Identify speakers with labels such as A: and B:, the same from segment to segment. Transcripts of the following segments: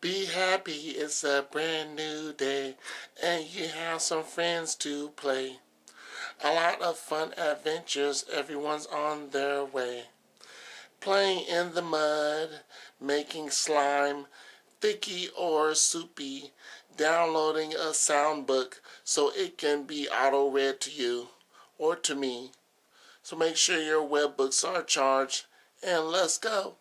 A: Be happy, it's a brand new day, and you have some friends to play. A lot of fun adventures, everyone's on their way. Playing in the mud, making slime, thicky or soupy, downloading a sound book so it can be auto-read to you or to me. So make sure your webbooks are charged, and let's go.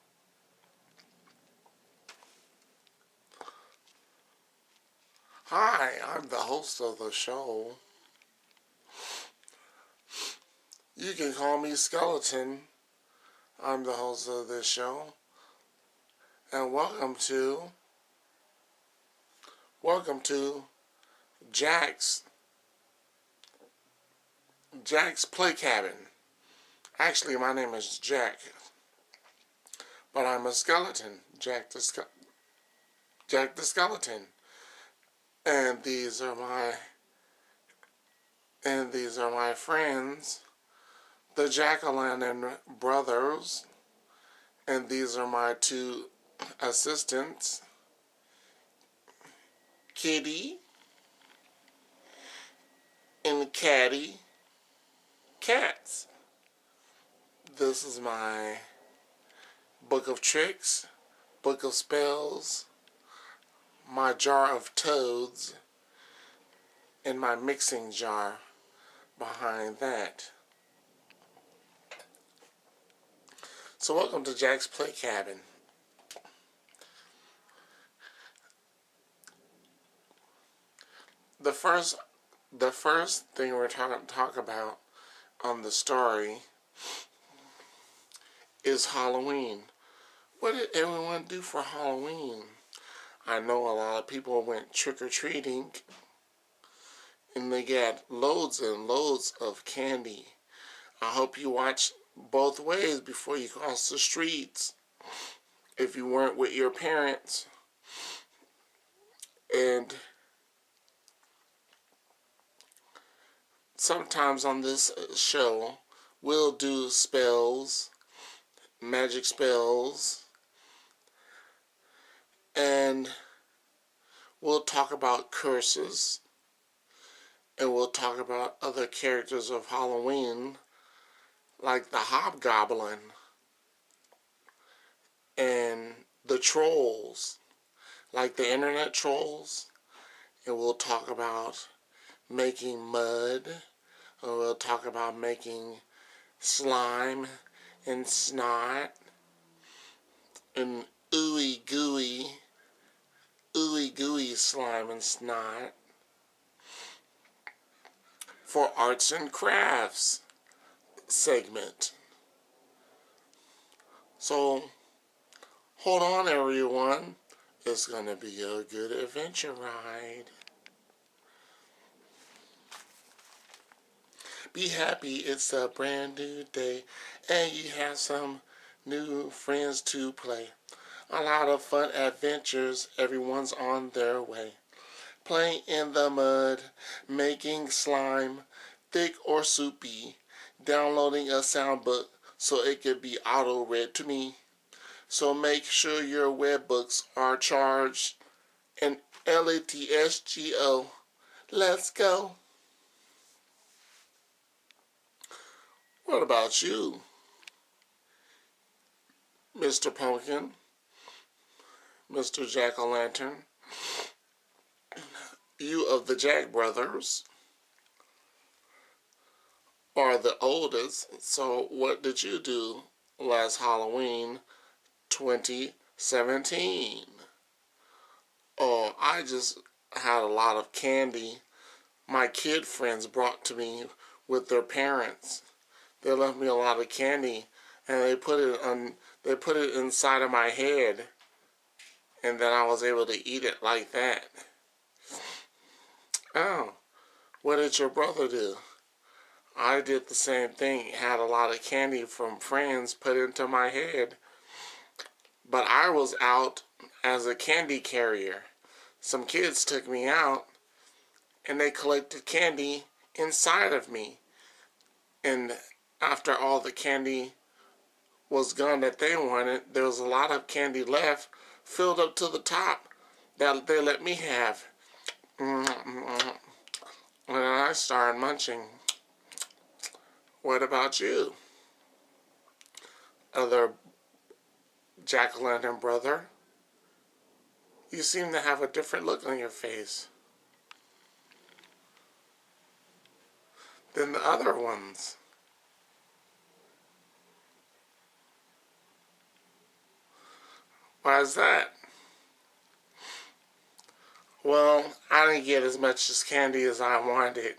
A: Hi, I'm the host of the show. You can call me Skeleton. I'm the host of this show. And welcome to Jack's Playcabin. Actually, my name is Jack, but I'm a skeleton, Jack the Skeleton. And these are my friends, the Jack-o'-lantern brothers, and these are my two assistants, Kitty and Caddy cats. This is my book of tricks, book of spells, my jar of toads, and my mixing jar behind that. So welcome to Jack's Playcabin. The first thing we're talk about on the story is Halloween. What did everyone do for Halloween? I know a lot of people went trick-or-treating and they got loads and loads of candy. I hope you watch both ways before you cross the streets if you weren't with your parents. And sometimes on this show we'll do spells, magic spells, and we'll talk about curses, and we'll talk about other characters of Halloween like the Hobgoblin and the trolls, like the internet trolls. And we'll talk about making mud, or we'll talk about making slime and snot and ooey gooey slime and snot for arts and crafts segment. So hold on, everyone. It's gonna be a good adventure ride. Be happy, it's a brand new day, and you have some new friends to play. A lot of fun adventures, everyone's on their way. Playing in the mud, making slime, thick or soupy, downloading a sound book so it could be auto-read to me. So make sure your webbooks are charged, and LATSGO. Let's go. What about you, Mr. Pumpkin, Mr. Jack-o'-lantern? You of the Jack brothers are the oldest, so what did you do last Halloween 2017? Oh, I just had a lot of candy my kid friends brought to me with their parents. They left me a lot of candy, and they put it inside of my head, and then I was able to eat it like that. Oh, what did your brother do? I did the same thing, had a lot of candy from friends put into my head, but I was out as a candy carrier. Some kids took me out, and they collected candy inside of me. And after all the candy was gone that they wanted, there was a lot of candy left, filled up to the top. that they let me have. And I started munching. What about you, other jack-o'-lantern brother? You seem to have a different look on your face than the other ones. Why is that? Well, I didn't get as much as candy as I wanted,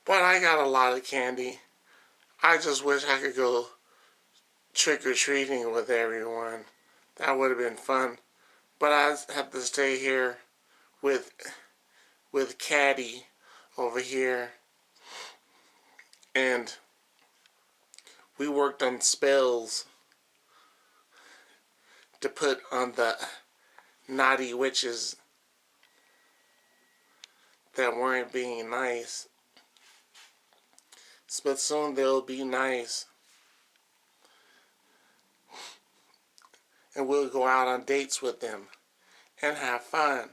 A: but I got a lot of candy. I just wish I could go trick-or-treating with everyone. That would have been fun. But I have to stay here with Caddy over here, and we worked on spells to put on the naughty witches that weren't being nice. But soon they'll be nice. And we'll go out on dates with them and have fun.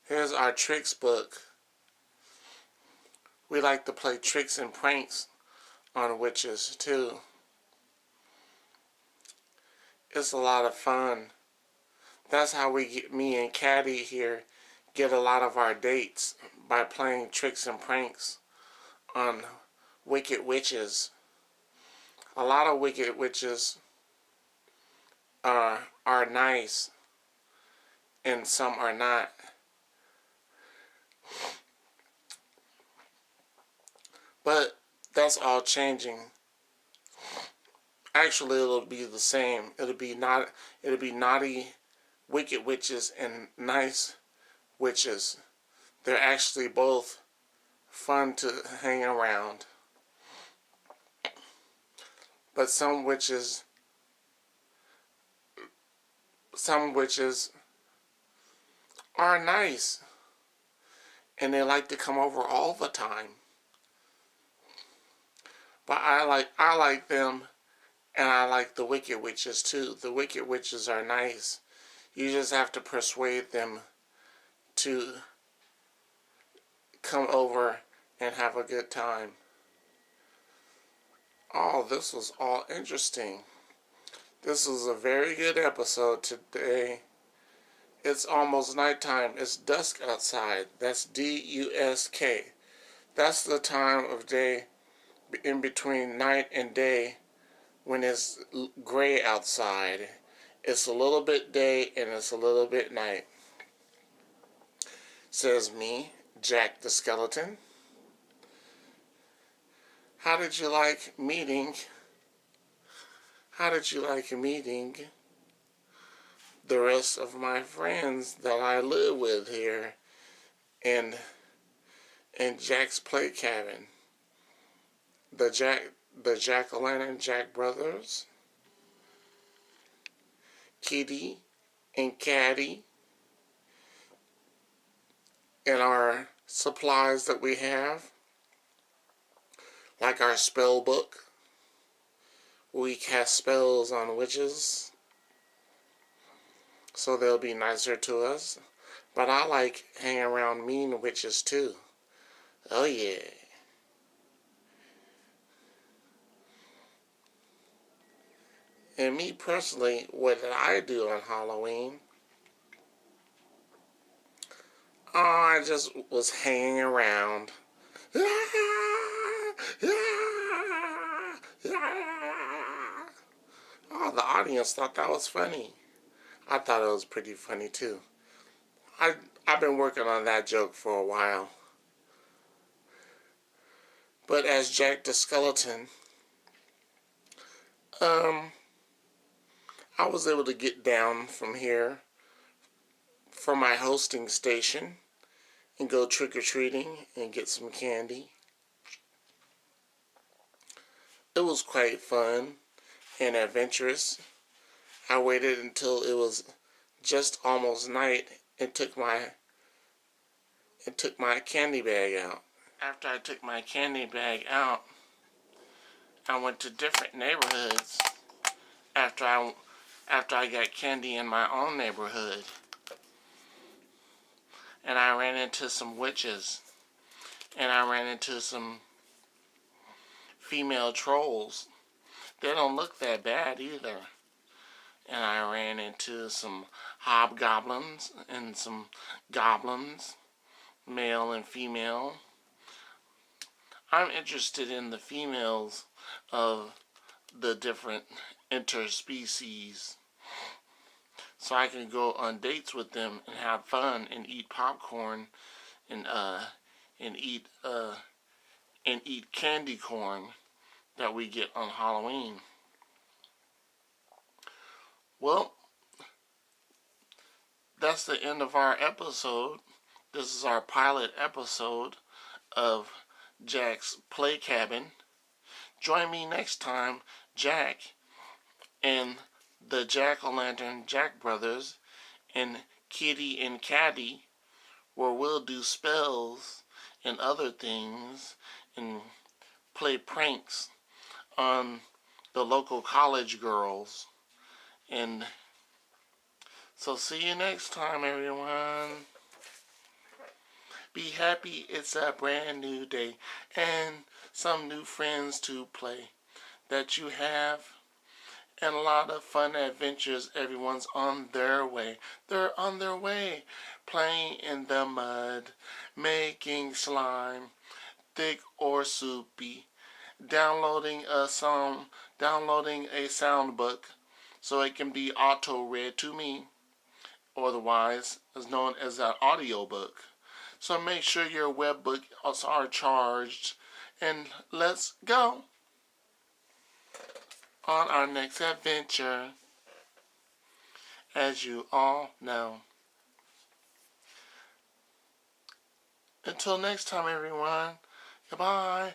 A: Here's our tricks book. We like to play tricks and pranks on witches too. It's a lot of fun. That's how me and Caddy here get a lot of our dates, by playing tricks and pranks on wicked witches. A lot of wicked witches are nice, and some are not. But that's all changing. Actually, it'll be the same. It'll be naughty, wicked witches and nice witches. They're actually both fun to hang around. But some witches are nice, and they like to come over all the time. But I like them, and I like the wicked witches too. The wicked witches are nice. You just have to persuade them to come over and have a good time. Oh, this was all interesting. This was a very good episode today. It's almost nighttime. It's dusk outside. That's D-U-S-K. That's the time of day in between night and day when it's gray outside. It's a little bit day and it's a little bit night. Says me, Jack the Skeleton. How did you like meeting the rest of my friends that I live with here in Jack's Playcabin? The Jack-o'-lantern Jack brothers, Kitty and Caddy, and our supplies that we have, like our spell book. We cast spells on witches, so they'll be nicer to us. But I like hanging around mean witches too. Oh yeah. And me personally, what did I do on Halloween? Oh, I just was hanging around. Oh, the audience thought that was funny. I thought it was pretty funny too. I've been working on that joke for a while. But as Jack the Skeleton, I was able to get down from here from my hosting station and go trick-or-treating and get some candy. It was quite fun and adventurous. I waited until it was just almost night and took my candy bag out. After I took my candy bag out, I went to different neighborhoods after after I got candy in my own neighborhood. And I ran into some witches. And I ran into some female trolls. They don't look that bad either. And I ran into some hobgoblins and some goblins, male and female. I'm interested in the females of the different interspecies, so I can go on dates with them and have fun and eat popcorn and eat candy corn that we get on Halloween. Well, that's the end of our episode. This is our pilot episode of Jack's Playcabin. Join me next time, Jack and the Jack-o'-lantern Jack Brothers and Kitty and Caddy, where we'll do spells and other things and play pranks on the local college girls. And so see you next time, everyone. Be happy, it's a brand new day and some new friends to play that you have, and a lot of fun adventures. Everyone's on their way. They're on their way, playing in the mud, making slime, thick or soupy, downloading a sound book so it can be auto-read to me, otherwise as known as an audio book. So make sure your web books are charged, and let's go on our next adventure, as you all know. Until next time, everyone, goodbye.